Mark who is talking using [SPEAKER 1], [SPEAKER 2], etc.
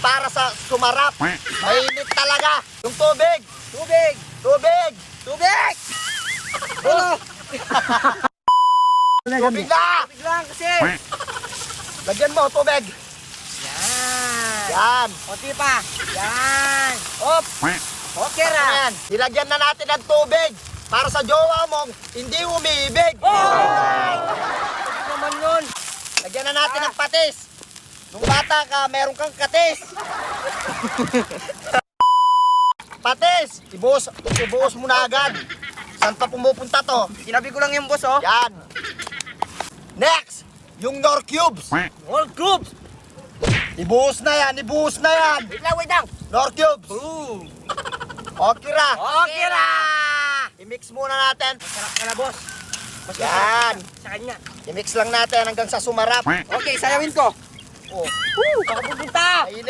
[SPEAKER 1] para sa sumarap. Mainit talaga. Yung tubig.
[SPEAKER 2] Tubig!
[SPEAKER 1] Tubig.
[SPEAKER 2] Tubig! Oh!
[SPEAKER 1] Tubig na.
[SPEAKER 2] Tubig lang kasi!
[SPEAKER 1] Lagyan mo tubig.
[SPEAKER 2] Yan!
[SPEAKER 1] Yan.
[SPEAKER 2] Kunti pa! Yan! Op! Okay ra!
[SPEAKER 1] Ayan. Ilagyan na natin ng tubig para sa jowa mong hindi umiibig.
[SPEAKER 2] Oh! Tubig naman yun!
[SPEAKER 1] Lagyan na natin ng patis. Nung bata ka, meron kang katis. Patis. Ibuhos mo na agad. Saan pa pumupunta to?
[SPEAKER 2] Sinabi ko lang yung boss, oh!
[SPEAKER 1] Yan. Next, yung Nor Cubes.
[SPEAKER 2] All groups!
[SPEAKER 1] Ibuhos na yan, ibuhos na yan.
[SPEAKER 2] Wait lang!
[SPEAKER 1] Nor Cubes.
[SPEAKER 2] Boom!
[SPEAKER 1] Okay ra.
[SPEAKER 2] Okay ra!
[SPEAKER 1] I-mix muna natin.
[SPEAKER 2] Masarap ka na, boss! Mas
[SPEAKER 1] Yan.
[SPEAKER 2] masarap sa kanya.
[SPEAKER 1] I-mix lang natin hanggang sa sumarap.
[SPEAKER 2] Okay, sayawin ko!
[SPEAKER 1] Oh,
[SPEAKER 2] Woo! Baka pupunta!
[SPEAKER 1] mainit.